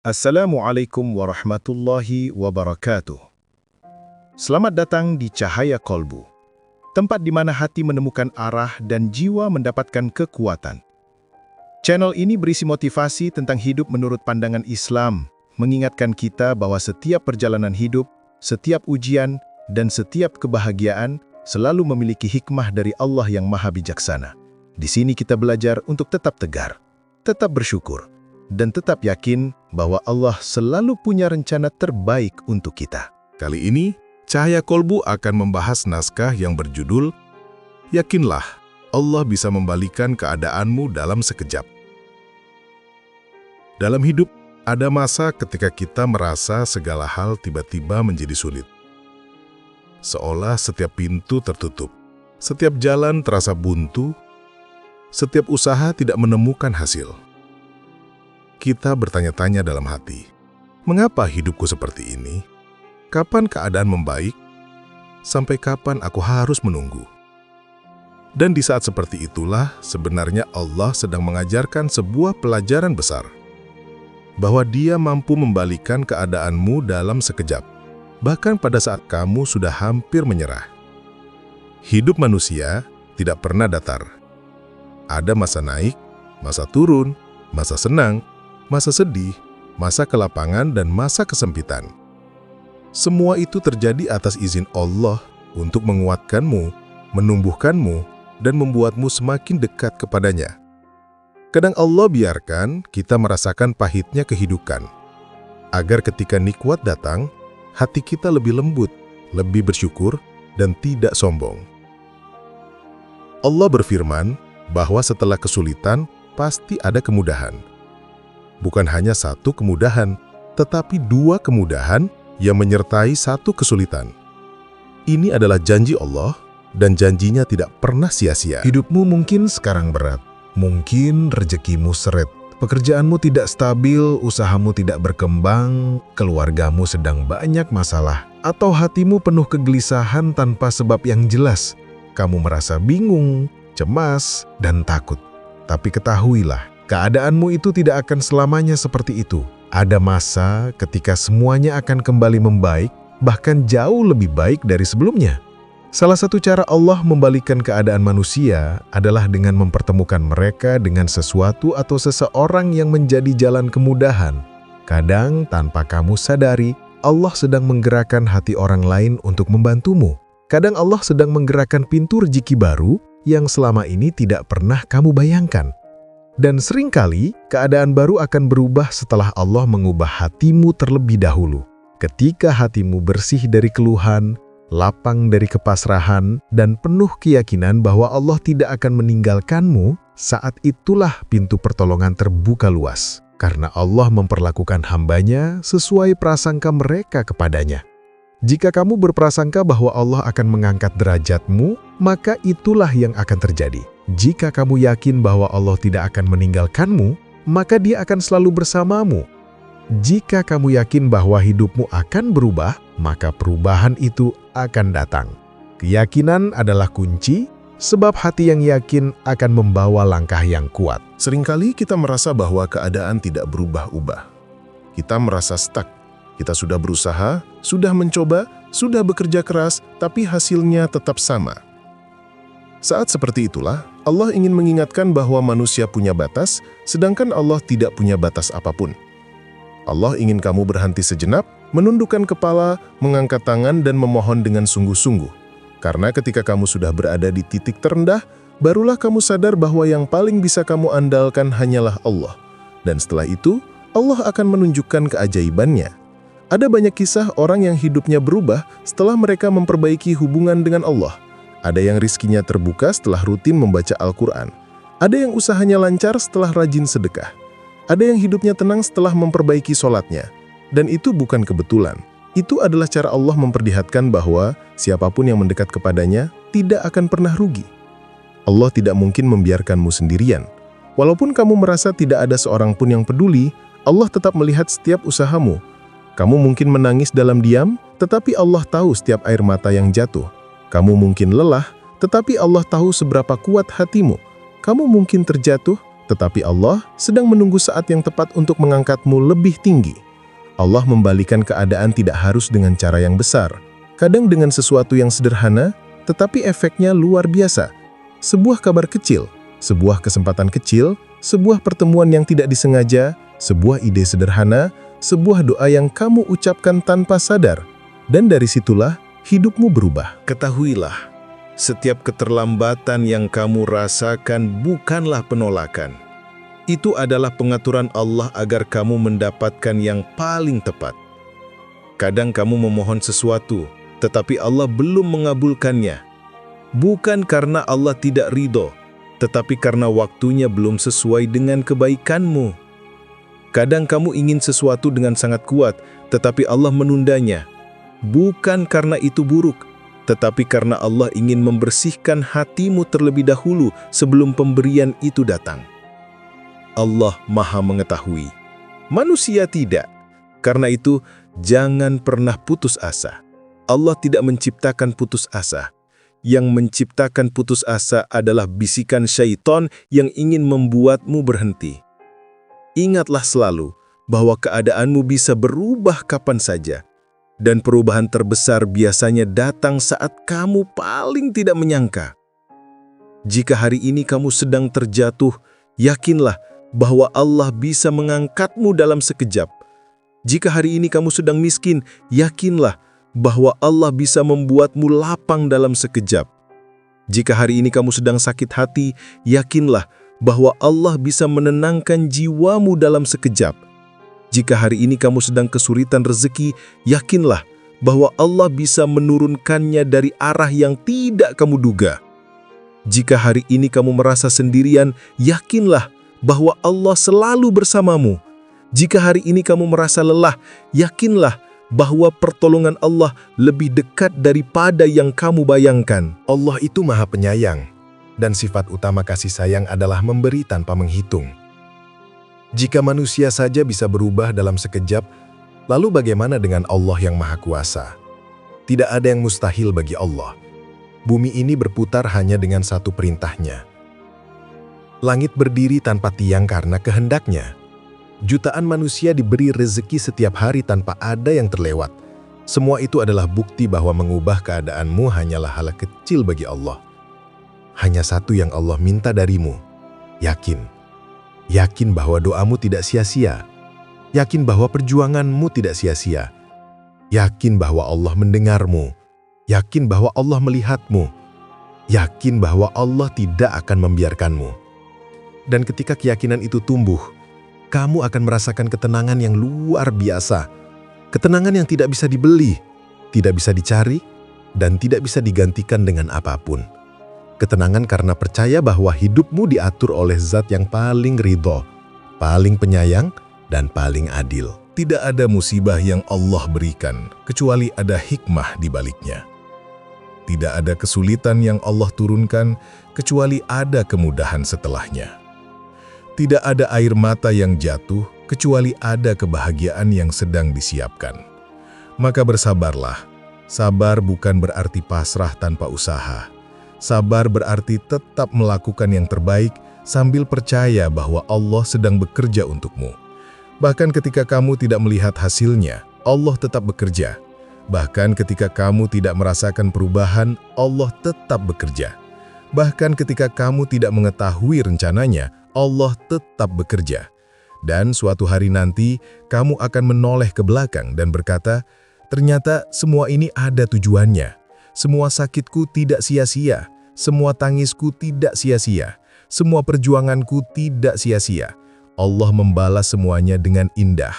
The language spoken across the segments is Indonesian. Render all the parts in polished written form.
Assalamualaikum warahmatullahi wabarakatuh. Selamat datang di Cahaya Kolbu, tempat di mana hati menemukan arah dan jiwa mendapatkan kekuatan. Channel ini berisi motivasi tentang hidup menurut pandangan Islam, mengingatkan kita bahwa setiap perjalanan hidup, setiap ujian, dan setiap kebahagiaan selalu memiliki hikmah dari Allah yang Maha Bijaksana. Di sini kita belajar untuk tetap tegar, tetap bersyukur, dan tetap yakin bahwa Allah selalu punya rencana terbaik untuk kita. Kali ini, Cahaya Kolbu akan membahas naskah yang berjudul Yakinlah, Allah bisa membalikan keadaanmu dalam sekejap. Dalam hidup, ada masa ketika kita merasa segala hal tiba-tiba menjadi sulit. Seolah setiap pintu tertutup, setiap jalan terasa buntu, setiap usaha tidak menemukan hasil. Kita bertanya-tanya dalam hati, mengapa hidupku seperti ini? Kapan keadaan membaik? Sampai kapan aku harus menunggu? Dan di saat seperti itulah sebenarnya Allah sedang mengajarkan sebuah pelajaran besar, bahwa Dia mampu membalikan keadaanmu dalam sekejap, bahkan pada saat kamu sudah hampir menyerah. Hidup manusia tidak pernah datar. Ada masa naik, masa turun, masa senang, masa sedih, masa kelapangan, dan masa kesempitan. Semua itu terjadi atas izin Allah untuk menguatkanmu, menumbuhkanmu, dan membuatmu semakin dekat kepadanya. Kadang Allah biarkan kita merasakan pahitnya kehidupan, agar ketika nikmat datang, hati kita lebih lembut, lebih bersyukur, dan tidak sombong. Allah berfirman bahwa setelah kesulitan, pasti ada kemudahan. Bukan hanya satu kemudahan, tetapi dua kemudahan yang menyertai satu kesulitan. Ini adalah janji Allah, dan janjinya tidak pernah sia-sia. Hidupmu mungkin sekarang berat, mungkin rezekimu seret, pekerjaanmu tidak stabil, usahamu tidak berkembang, keluargamu sedang banyak masalah, atau hatimu penuh kegelisahan tanpa sebab yang jelas. Kamu merasa bingung, cemas, dan takut. Tapi ketahuilah, keadaanmu itu tidak akan selamanya seperti itu. Ada masa ketika semuanya akan kembali membaik, bahkan jauh lebih baik dari sebelumnya. Salah satu cara Allah membalikan keadaan manusia adalah dengan mempertemukan mereka dengan sesuatu atau seseorang yang menjadi jalan kemudahan. Kadang tanpa kamu sadari, Allah sedang menggerakkan hati orang lain untuk membantumu. Kadang Allah sedang menggerakkan pintu rezeki baru yang selama ini tidak pernah kamu bayangkan. Dan seringkali, keadaan baru akan berubah setelah Allah mengubah hatimu terlebih dahulu. Ketika hatimu bersih dari keluhan, lapang dari kepasrahan, dan penuh keyakinan bahwa Allah tidak akan meninggalkanmu, saat itulah pintu pertolongan terbuka luas. Karena Allah memperlakukan hambanya sesuai prasangka mereka kepadanya. Jika kamu berprasangka bahwa Allah akan mengangkat derajatmu, maka itulah yang akan terjadi. Jika kamu yakin bahwa Allah tidak akan meninggalkanmu, maka Dia akan selalu bersamamu. Jika kamu yakin bahwa hidupmu akan berubah, maka perubahan itu akan datang. Keyakinan adalah kunci, sebab hati yang yakin akan membawa langkah yang kuat. Seringkali kita merasa bahwa keadaan tidak berubah-ubah. Kita merasa stuck. Kita sudah berusaha, sudah mencoba, sudah bekerja keras, tapi hasilnya tetap sama. Saat seperti itulah, Allah ingin mengingatkan bahwa manusia punya batas, sedangkan Allah tidak punya batas apapun. Allah ingin kamu berhenti sejenak, menundukkan kepala, mengangkat tangan, dan memohon dengan sungguh-sungguh. Karena ketika kamu sudah berada di titik terendah, barulah kamu sadar bahwa yang paling bisa kamu andalkan hanyalah Allah. Dan setelah itu, Allah akan menunjukkan keajaibannya. Ada banyak kisah orang yang hidupnya berubah setelah mereka memperbaiki hubungan dengan Allah. Ada yang rizkinya terbuka setelah rutin membaca Al-Quran. Ada yang usahanya lancar setelah rajin sedekah. Ada yang hidupnya tenang setelah memperbaiki sholatnya. Dan itu bukan kebetulan. Itu adalah cara Allah memperlihatkan bahwa siapapun yang mendekat kepadanya tidak akan pernah rugi. Allah tidak mungkin membiarkanmu sendirian. Walaupun kamu merasa tidak ada seorang pun yang peduli, Allah tetap melihat setiap usahamu. Kamu mungkin menangis dalam diam, tetapi Allah tahu setiap air mata yang jatuh. Kamu mungkin lelah, tetapi Allah tahu seberapa kuat hatimu. Kamu mungkin terjatuh, tetapi Allah sedang menunggu saat yang tepat untuk mengangkatmu lebih tinggi. Allah membalikan keadaan tidak harus dengan cara yang besar, kadang dengan sesuatu yang sederhana, tetapi efeknya luar biasa. Sebuah kabar kecil, sebuah kesempatan kecil, sebuah pertemuan yang tidak disengaja, sebuah ide sederhana, sebuah doa yang kamu ucapkan tanpa sadar, dan dari situlah hidupmu berubah. Ketahuilah, setiap keterlambatan yang kamu rasakan bukanlah penolakan. Itu adalah pengaturan Allah agar kamu mendapatkan yang paling tepat. Kadang kamu memohon sesuatu, tetapi Allah belum mengabulkannya. Bukan karena Allah tidak ridho, tetapi karena waktunya belum sesuai dengan kebaikanmu. Kadang kamu ingin sesuatu dengan sangat kuat, tetapi Allah menundanya. Bukan karena itu buruk, tetapi karena Allah ingin membersihkan hatimu terlebih dahulu sebelum pemberian itu datang. Allah Maha Mengetahui, manusia tidak. Karena itu, jangan pernah putus asa. Allah tidak menciptakan putus asa. Yang menciptakan putus asa adalah bisikan syaitan yang ingin membuatmu berhenti. Ingatlah selalu bahwa keadaanmu bisa berubah kapan saja. Dan perubahan terbesar biasanya datang saat kamu paling tidak menyangka. Jika hari ini kamu sedang terjatuh, yakinlah bahwa Allah bisa mengangkatmu dalam sekejap. Jika hari ini kamu sedang miskin, yakinlah bahwa Allah bisa membuatmu lapang dalam sekejap. Jika hari ini kamu sedang sakit hati, yakinlah bahwa Allah bisa menenangkan jiwamu dalam sekejap. Jika hari ini kamu sedang kesulitan rezeki, yakinlah bahwa Allah bisa menurunkannya dari arah yang tidak kamu duga. Jika hari ini kamu merasa sendirian, yakinlah bahwa Allah selalu bersamamu. Jika hari ini kamu merasa lelah, yakinlah bahwa pertolongan Allah lebih dekat daripada yang kamu bayangkan. Allah itu Maha Penyayang, dan sifat utama kasih sayang adalah memberi tanpa menghitung. Jika manusia saja bisa berubah dalam sekejap, lalu bagaimana dengan Allah yang Maha Kuasa? Tidak ada yang mustahil bagi Allah. Bumi ini berputar hanya dengan satu perintahnya. Langit berdiri tanpa tiang karena kehendaknya. Jutaan manusia diberi rezeki setiap hari tanpa ada yang terlewat. Semua itu adalah bukti bahwa mengubah keadaanmu hanyalah hal kecil bagi Allah. Hanya satu yang Allah minta darimu, yakin. Yakin bahwa doamu tidak sia-sia. Yakin bahwa perjuanganmu tidak sia-sia. Yakin bahwa Allah mendengarmu. Yakin bahwa Allah melihatmu. Yakin bahwa Allah tidak akan membiarkanmu. Dan ketika keyakinan itu tumbuh, kamu akan merasakan ketenangan yang luar biasa. Ketenangan yang tidak bisa dibeli, tidak bisa dicari, dan tidak bisa digantikan dengan apapun. Ketenangan karena percaya bahwa hidupmu diatur oleh Zat yang paling ridho, paling penyayang, dan paling adil. Tidak ada musibah yang Allah berikan, kecuali ada hikmah di baliknya. Tidak ada kesulitan yang Allah turunkan, kecuali ada kemudahan setelahnya. Tidak ada air mata yang jatuh, kecuali ada kebahagiaan yang sedang disiapkan. Maka bersabarlah. Sabar bukan berarti pasrah tanpa usaha. Sabar berarti tetap melakukan yang terbaik sambil percaya bahwa Allah sedang bekerja untukmu. Bahkan ketika kamu tidak melihat hasilnya, Allah tetap bekerja. Bahkan ketika kamu tidak merasakan perubahan, Allah tetap bekerja. Bahkan ketika kamu tidak mengetahui rencananya, Allah tetap bekerja. Dan suatu hari nanti, kamu akan menoleh ke belakang dan berkata, ternyata semua ini ada tujuannya. Semua sakitku tidak sia-sia, semua tangisku tidak sia-sia, semua perjuanganku tidak sia-sia. Allah membalas semuanya dengan indah.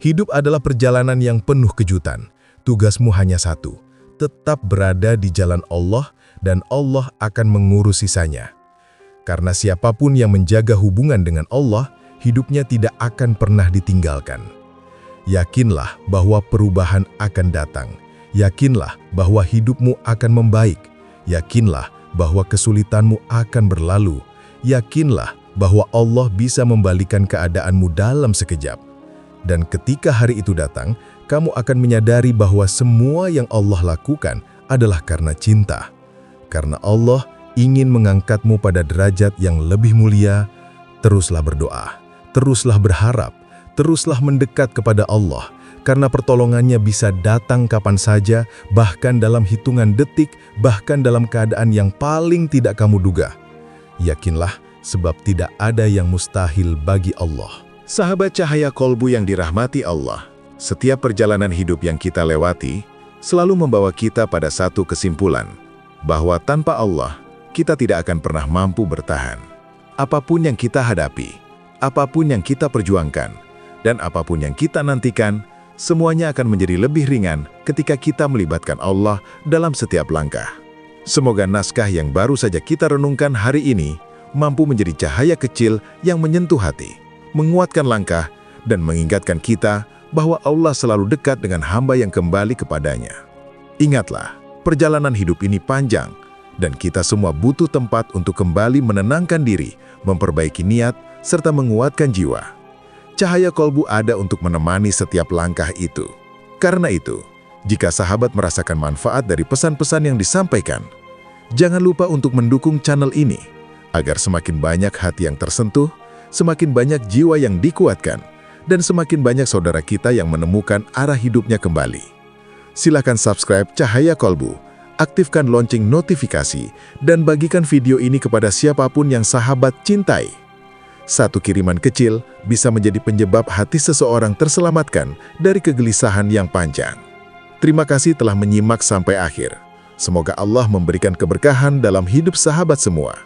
Hidup adalah perjalanan yang penuh kejutan. Tugasmu hanya satu, tetap berada di jalan Allah dan Allah akan mengurus sisanya. Karena siapapun yang menjaga hubungan dengan Allah, hidupnya tidak akan pernah ditinggalkan. Yakinlah bahwa perubahan akan datang. Yakinlah bahwa hidupmu akan membaik. Yakinlah bahwa kesulitanmu akan berlalu. Yakinlah bahwa Allah bisa membalikan keadaanmu dalam sekejap. Dan ketika hari itu datang, kamu akan menyadari bahwa semua yang Allah lakukan adalah karena cinta. Karena Allah ingin mengangkatmu pada derajat yang lebih mulia, Teruslah berdoa, teruslah berharap, teruslah mendekat kepada Allah, karena pertolongannya bisa datang kapan saja, bahkan dalam hitungan detik, bahkan dalam keadaan yang paling tidak kamu duga. Yakinlah, sebab tidak ada yang mustahil bagi Allah. Sahabat Cahaya Kolbu yang dirahmati Allah, setiap perjalanan hidup yang kita lewati selalu membawa kita pada satu kesimpulan, bahwa tanpa Allah, kita tidak akan pernah mampu bertahan. Apapun yang kita hadapi, apapun yang kita perjuangkan, dan apapun yang kita nantikan, semuanya akan menjadi lebih ringan ketika kita melibatkan Allah dalam setiap langkah. Semoga naskah yang baru saja kita renungkan hari ini mampu menjadi cahaya kecil yang menyentuh hati, menguatkan langkah, dan mengingatkan kita bahwa Allah selalu dekat dengan hamba yang kembali kepadanya. Ingatlah, perjalanan hidup ini panjang, dan kita semua butuh tempat untuk kembali menenangkan diri, memperbaiki niat, serta menguatkan jiwa. Cahaya Kolbu ada untuk menemani setiap langkah itu. Karena itu, jika sahabat merasakan manfaat dari pesan-pesan yang disampaikan, jangan lupa untuk mendukung channel ini, agar semakin banyak hati yang tersentuh, semakin banyak jiwa yang dikuatkan, dan semakin banyak saudara kita yang menemukan arah hidupnya kembali. Silakan subscribe Cahaya Kolbu, aktifkan lonceng notifikasi, dan bagikan video ini kepada siapapun yang sahabat cintai. Satu kiriman kecil bisa menjadi penyebab hati seseorang terselamatkan dari kegelisahan yang panjang. Terima kasih telah menyimak sampai akhir. Semoga Allah memberikan keberkahan dalam hidup sahabat semua.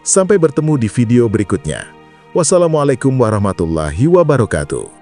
Sampai bertemu di video berikutnya. Wassalamualaikum warahmatullahi wabarakatuh.